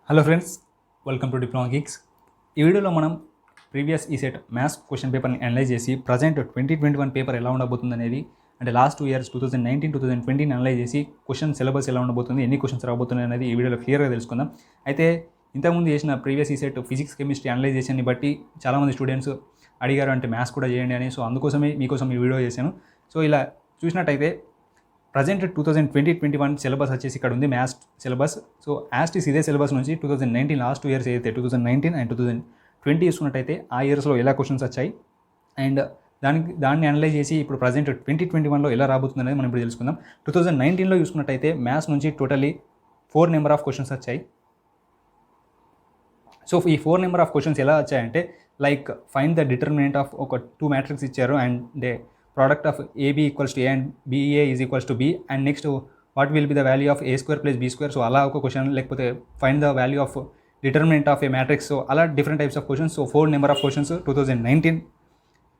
Hello friends, welcome to diploma gigs. ఈ వీడియోలో మనం ప్రీవియస్ ఈసెట్ మ్యాథ్స్ క్వశ్చన్ పేపర్ని అనలైజ్ చేసి ప్రజెంట్ 2021 పేపర్ ఎలా ఉండబోతుంది అనేది, అంటే లాస్ట్ 2 years 2019, 2020ని అనలైజ్ చేసి క్వశ్చన్ సిలబస్ ఎలా ఉండబోతుంది, ఎన్ని క్వశ్చన్స్ రాబోతున్నాయి అనేది ఈ వీడియోలో క్లియర్గా తెలుసుకుందాం. అయితే ఇంతకుముందు చేసిన ప్రీవియస్ ఈసెట్ ఫిజిక్స్ కెమిస్ట్రీ అనలైజేషన్ని బట్టి చాలామంది స్టూడెంట్స్ అడిగారు, అంటే మ్యాథ్స్ కూడా చేయండి అని. సో అందుకోసమే మీకోసం ఈ వీడియో చేశాను. సో ఇలా చూసినట్టయితే ప్రజెంట్ 2020-21 సిలబస్ వచ్చేసి ఇక్కడ ఉంది, మ్యాథ్స్ సిలబస్. సో యాస్టిస్ ఇదే సిలబస్ నుంచి 2019 లాస్ట్ 2 years అయితే 2019 అండ్ 2020 చూసుకున్నట్టయితే ఆ ఇయర్స్లో ఎలా క్వశ్చన్స్ వచ్చాయి అండ్ దాన్ని అనలైజ్ చేసి ఇప్పుడు ప్రజెంట్ 2021లో ఎలా రాబోతుంది అనేది మనం ఇప్పుడు తెలుసుకుందాం. 2019లో చూసుకున్నట్టయితే మ్యాథ్స్ నుంచి టోటలీ 4 నెంబర్ ఆఫ్ క్వశ్చన్స్ వచ్చాయి. సో ఈ 4 నెంబర్ ఆఫ్ క్వశ్చన్స్ ఎలా వచ్చాయంటే, like find the determinant of ఒక 2 మ్యాట్రిక్స్ ఇచ్చారు and they product of AB equals to A and BA is equals to B, and next what will be the value of A square plus B square. So అలా ఒక question, లేకపోతే find the value of determinant of a matrix. So అలా different types of questions. So 4 number of questions 2019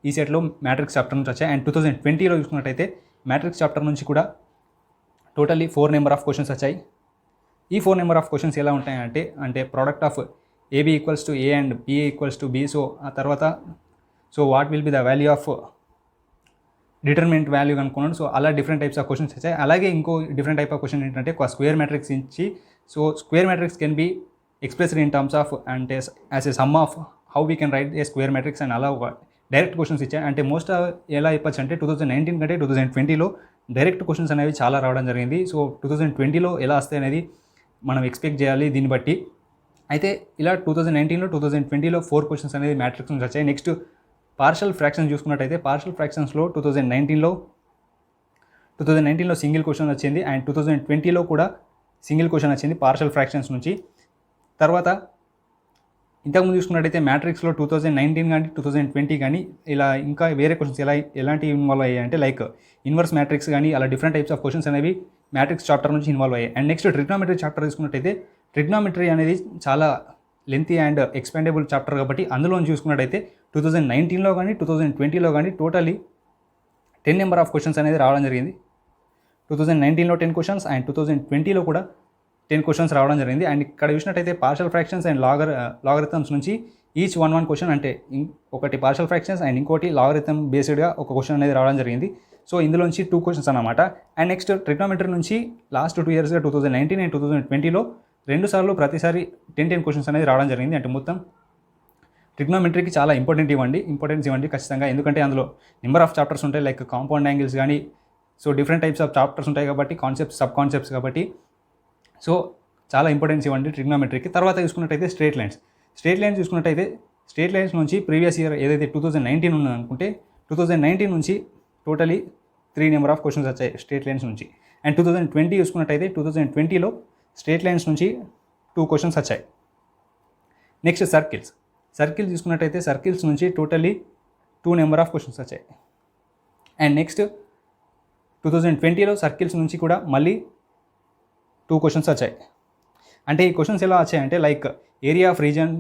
ఈ సెట్లో matrix chapter నుంచి వచ్చాయి. And 2020లో చూసుకున్నట్టయితే matrix chapter నుంచి కూడా టోటల్లీ 4 నెంబర్ ఆఫ్ క్వశ్చన్స్ వచ్చాయి. ఈ 4 నెంబర్ ఆఫ్ క్వశ్చన్స్ ఎలా ఉంటాయంటే, అంటే product of AB equals to A and BA equals to B. So ఆ తర్వాత so what will be the value of determinant value కనుక్కున్నాడు. సో అలా డిఫరెంట్ టైప్స్ ఆఫ్ క్వశ్చన్స్ వచ్చాయి. అలాగే ఇంకో డిఫరెంట్ టైప్ ఆఫ్ క్వశ్చన్ ఏంటంటే, ఒక స్క్వేర్ మ్యాట్రిక్స్ ఇచ్చి, so square matrix can be expressed in terms of అంటే as a sum of how we can write a square matrix and అలా ఒక direct questions ఇచ్చాయి. అంటే మోస్ట్ ఎలా చెప్పచ్చు అంటే 2019 కంటే 2020లో డైరెక్ట్ క్వశ్చన్స్ అనేవి చాలా రావడం జరిగింది. సో 2020లో ఎలా వస్తాయి అనేది మనం ఎక్స్పెక్ట్ చేయాలి దీన్ని బట్టి. అయితే ఇలా 2019లో 2020లో 4 క్వశ్చన్స్ అనేది మ్యాట్రిక్స్ నుంచి వచ్చాయి. నెక్స్ట్ పార్షల్ ఫ్రాక్షన్స్ చూసుకున్నట్టయితే, పార్షల్ ఫ్రాక్షన్స్లో 2019లో సింగిల్ క్వశ్చన్ వచ్చింది అండ్ 2020లో కూడా సింగిల్ క్వశ్చన్ వచ్చింది పార్షల్ ఫ్రాక్షన్స్ నుంచి. తర్వాత ఇంతకుముందు చూసుకున్నట్టయితే మ్యాట్రిక్స్లో 2019 కానీ 2020 కానీ ఇలా ఇంకా వేరే క్వశ్చన్స్ ఎలాంటివి ఇన్వాల్వ్ అయ్యాయి అంటే, లైక్ ఇన్వర్స్ మ్యాట్రిక్స్ కానీ అలా డిఫరెంట్ టైప్స్ ఆఫ్ క్వశ్చన్స్ అనేవి మ్యాట్రిక్స్ చాప్టర్ నుంచి ఇన్వాల్వ్ అయ్యాయి. అండ్ నెక్స్ట్ ట్రిగ్నోమెట్రీ చాప్టర్ తీసుకున్నట్టయితే, ట్రిగ్నోమెట్రీ అనేది చాలా లెంతీ అండ్ ఎక్స్పెండబుల్ చాప్టర్ కాబట్టి అందులో చూసుకున్నట్టయితే 2019లో కానీ 2020లో కానీ టోటలీ 10 నెంబర్ ఆఫ్ క్వశ్చన్స్ అనేది రావడం జరిగింది. 2019లో 10 క్వశ్చన్స్ అండ్ 2020లో కూడా 10 క్వశ్చన్స్ రావడం జరిగింది. అండ్ ఇక్కడ చూసినట్టయితే పార్షల్ ఫ్రాక్షన్స్ అండ్ లాగరిథమ్స్ నుంచి ఈచ్ 1 క్వశ్చన్, అంటే ఒకటి పార్షల్ ఫ్రాక్షన్స్ అండ్ ఇంకోటి లాగరిథమ్ బేస్డ్గా ఒక క్వశ్చన్ అనేది రావడం జరిగింది. సో ఇందులోంచి 2 క్వశ్చన్స్ అన్నమాట. అండ్ నెక్స్ట్ ట్రిగ్నోమెట్రీ నుంచి లాస్ట్ 2 yearsగా 2019 అండ్ 2020లో 2 సార్లు ప్రతిసారి 10 క్వశ్చన్స్ అనేది రావడం జరిగింది. అంటే మొత్తం ట్రిగ్నోమెట్రీకి చాలా ఇంపార్టెన్స్ ఇవ్వండి ఖచ్చితంగా. ఎందుకంటే అందులో నెంబర్ ఆఫ్ చాప్టర్స్ ఉంటాయి, లైక్ కాంపౌండ్ యాంగిల్స్ కానీ, so different types of chapters ఉంటాయి కాబట్టి, కాన్సెప్ట్స్ సబ్ కాన్సెప్ట్స్ కాబట్టి, సో చాలా ఇంపార్టెన్స్ ఇవ్వండి ట్రిగ్నోమెట్రీకి. తర్వాత చూసుకున్నట్టయితే స్ట్రేట్ లైన్స్ చూసుకున్నట్టయితే, స్ట్రేట్ లైన్స్ నుంచి ప్రీవియస్ ఇయర్ ఏదైతే 2019 ఉందనుకుంటే 2019 నుంచి టోటలీ 3 నెంబర్ ఆఫ్ క్వశ్చన్స్ వచ్చాయి స్ట్రేట్ లైన్స్ నుంచి. అండ్ 2020 చూసుకున్నట్టయితే 2020లో స్ట్రేట్ లైన్స్ నుంచి 2 క్వశ్చన్స్ వచ్చాయి. నెక్స్ట్ సర్కిల్స్ చూసుకున్నట్టయితే సర్కిల్స్ నుంచి టోటల్లీ 2 నెంబర్ ఆఫ్ క్వశ్చన్స్ వచ్చాయి. అండ్ నెక్స్ట్ 2020లో సర్కిల్స్ నుంచి కూడా మళ్ళీ 2 క్వశ్చన్స్ వచ్చాయి. అంటే ఈ క్వశ్చన్స్ ఎలా వచ్చాయంటే, like area of region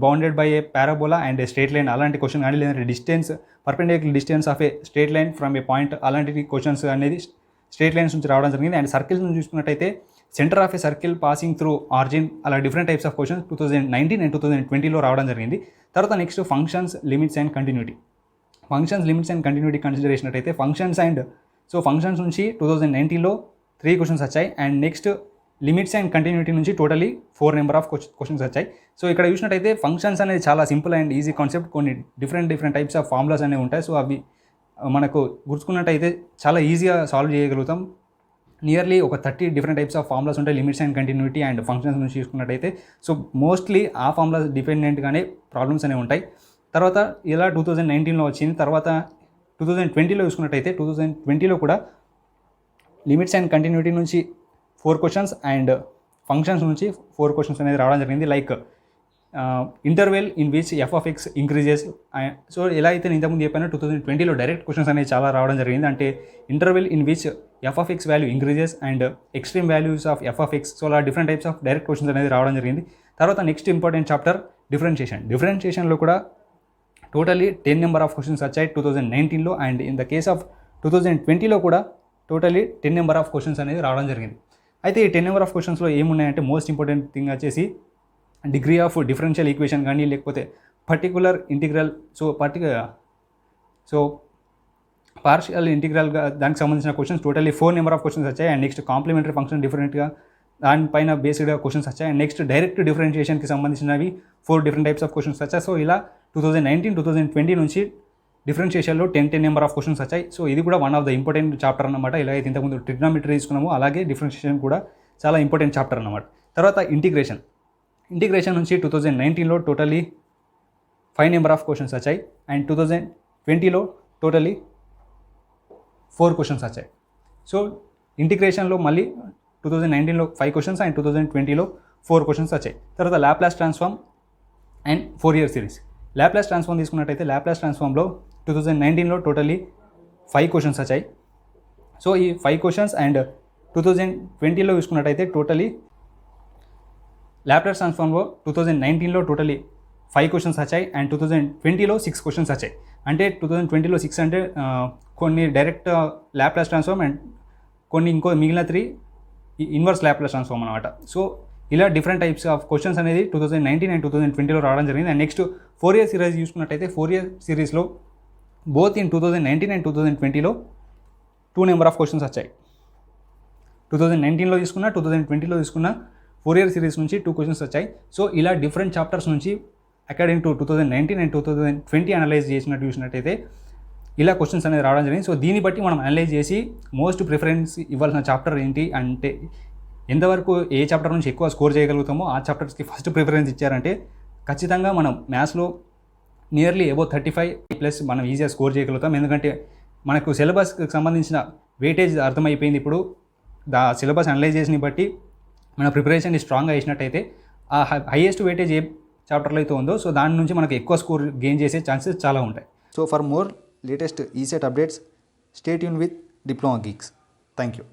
bounded by a parabola and a straight line అలాంటి క్వశ్చన్ కానీ, లేదంటే distance perpendicular distance of a straight line from a point, అలాంటి క్వశ్చన్స్ అనేది స్ట్రేట్ లైన్స్ నుంచి రావడం జరిగింది. అండ్ సర్కిల్స్ నుంచి చూసుకున్నట్టయితే centre of a circle passing through origin, అలా different types of questions 2019 and 2020లో రావడం జరిగింది. తర్వాత next functions, limits and continuity. Consider చేసినట్టయితే ఫంక్షన్స్ నుంచి 2019లో 3 క్వశ్చన్స్ వచ్చాయి. And next limits and continuity నుంచి టోటలీ 4 నెంబర్ ఆఫ్ క్వశ్చన్స్ వచ్చాయి. సో ఇక్కడ చూసినట్టయితే ఫంక్షన్స్ అనేది చాలా సింపుల్ అండ్ ఈజీ కాన్సెప్ట్. కొన్ని డిఫరెంట్ టైప్స్ ఆఫ్ ఫార్ములాస్ అనేవి ఉంటాయి. సో అవి మనకు గుర్తుకున్నట్టయితే చాలా ఈజీగా సాల్వ్ చేయగలుగుతాం. నియర్లీ ఒక 30 డిఫరెంట్ టైప్స్ ఆఫ్ ఫార్ములాస్ ఉంటాయి limits and continuity and functions నుంచి చూసుకున్నట్టయితే. సో మోస్ట్లీ ఆ ఫార్ములాస్ డిపెండెంట్గానే ప్రాబ్లమ్స్ అనేవి ఉంటాయి. తర్వాత ఇలా 2019లో వచ్చింది. తర్వాత 2020లో చూసుకున్నట్టయితే 2020లో కూడా లిమిట్స్ అండ్ కంటిన్యూటీ నుంచి 4 క్వశ్చన్స్ అండ్ ఫంక్షన్స్ నుంచి 4 క్వశ్చన్స్ అనేది రావడం జరిగింది. Like interval in which f of X increases. So ఎలా అయితే నేను ఇంతకుముందు చెప్పానో 2020లో డైరెక్ట్ క్వశ్చన్స్ అనేవి చాలా రావడం జరిగింది. అంటే interval in which f of x value increases and extreme values of f of x. So అలా different types of direct questions అనేది రావడం జరిగింది. తర్వాత నెక్స్ట్ ఇంపార్టెంట్ చాప్టర్ డిఫరెన్షియేషన్లో కూడా టోటలీ 10 నెంబర్ ఆఫ్ క్వశ్చన్స్ వచ్చాయి 2019లో. And in the case of 2020లో కూడా టోటలీ 10 నెంబర్ ఆఫ్ క్వశ్చన్స్ అనేది రావడం జరిగింది. అయితే ఈ 10 నెంబర్ ఆఫ్ క్వశ్చన్స్లో ఏమున్నాయంటే మోస్ట్ ఇంపార్టెంట్ థింగ్ వచ్చేసి డిగ్రీ ఆఫ్ డిఫరెన్షియల్ ఈక్వేషన్ కానీ లేకపోతే పర్టికులర్ ఇంటిగ్రల్ సో పార్షియల్ ఇంటిగ్రల్గా దానికి సంబంధించిన questions totally 4 number of questions వచ్చాయి. అండ్ నెక్స్ట్ కాంప్లిమెంటరీ ఫంక్షన్ డిఫరెంట్గా దానిపైన బేస్డ్గా క్వశ్చన్స్ వచ్చాయి. అండ్ నెక్స్ట్ డైరెక్ట్ డిఫరెన్షియేషన్కి సంబంధించినవి 4 డిఫరెంట్ టైప్స్ ఆఫ్ క్వశ్చన్స్ వచ్చాయి. సో ఇలా 2019, 2020 నుంచి డిఫరెన్షియేషన్లో 10 నెంబర్ ఆఫ్ క్వశ్చన్స్ వచ్చాయి. సో ఇది కూడా one of the important chapter అన్నమాట. ఇలా అయితే ఇంతకుముందు ట్రిగ్నోమెట్రీ తీసుకున్నాము, అలాగే డిఫరెన్షియేషన్ కూడా చాలా ఇంపార్టెంట్ చాప్టర్ అన్నమాట. తర్వాత ఇంటిగ్రేషన్ నుంచి 2019లో టోటల్లీ 5 నెంబర్ ఆఫ్ క్వశ్చన్స్ వచ్చాయి. అండ్ 2020లో టోటల్లీ 4 క్వశ్చన్స్ వచ్చాయి. సో ఇంటిగ్రేషన్లో మళ్ళీ 2019లో 5 క్వశ్చన్స్ అండ్ 2020లో 4 క్వశ్చన్స్ వచ్చాయి. తర్వాత Laplace transform and Fourier series. Laplace transform తీసుకున్నట్టయితే లాప్లాస్ ట్రాన్స్ఫార్మ్లో 2019లో టోటల్లీ 5 క్వశ్చన్స్ వచ్చాయి. సో ఈ 5 క్వశ్చన్స్ అండ్ 2020లో చూసుకున్నట్టయితే టోటలీ లాప్లాస్ ట్రాన్స్ఫార్మ్లో 2019లో టోటలీ 5 క్వశ్చన్స్ వచ్చాయి అండ్ 2020లో 6 క్వశ్చన్స్ వచ్చాయి. అంటే 2020లో 6 అంటే కొన్ని డైరెక్ట్ లాప్లాస్ ట్రాన్స్ఫార్మ్ అండ్ కొన్ని ఇంకో మిగిలిన 3 ఇన్వర్స్ లాప్లాస్ ట్రాన్స్ఫార్మ్ అనమాట. సో ఇలా డిఫరెంట్ టైప్స్ ఆఫ్ క్వశ్చన్స్ అనేది 2019 అండ్ 2020లో రావడం జరిగింది. అండ్ నెక్స్ట్ ఫోరియర్ సిరీస్ చూసుకున్నట్టయితే ఫోరియర్ సిరీస్లో బోత్ ఇన్ 2019 అండ్ 2020లో 2 నెంబర్ ఆఫ్ క్వశ్చన్స్ వచ్చాయి. 2019లో తీసుకున్న 2020లో తీసుకున్న ఫోరియర్ సిరీస్ నుంచి 2 క్వశ్చన్స్ వచ్చాయి. సో ఇలా డిఫరెంట్ చాప్టర్స్ నుంచి అకార్డింగ్ టు 2019 అండ్ 2020 అనలైజ్ చేసినట్టు చూసినట్టయితే ఇలా క్వశ్చన్స్ అనేది రావడం జరిగింది. సో దీన్ని బట్టి మనం అనలైజ్ చేసి మోస్ట్ ప్రిఫరెన్స్ ఇవ్వాల్సిన చాప్టర్ ఏంటి అంటే ఎంతవరకు ఏ చాప్టర్ నుంచి ఎక్కువ స్కోర్ చేయగలుగుతామో ఆ చాప్టర్స్కి ఫస్ట్ ప్రిఫరెన్స్ ఇచ్చారంటే ఖచ్చితంగా మనం మ్యాథ్స్లో నియర్లీ అబౌవ్ 35+ మనం ఈజీగా స్కోర్ చేయగలుగుతాం. ఎందుకంటే మనకు సిలబస్కి సంబంధించిన వెయిటేజ్ అర్థమైపోయింది. ఇప్పుడు సిలబస్ అనలైజ్ చేసిన బట్టి మన ప్రిపరేషన్ స్ట్రాంగ్గా వేసినట్టయితే ఆ హైయెస్ట్ వెయిటేజ్ ఏ చాప్టర్లో అయితే ఉందో సో దాని నుంచి మనకు ఎక్కువ స్కోర్ గెయిన్ చేసే ఛాన్సెస్ చాలా ఉంటాయి. So for more latest ECET updates stay tune with diploma Geeks. Thank you.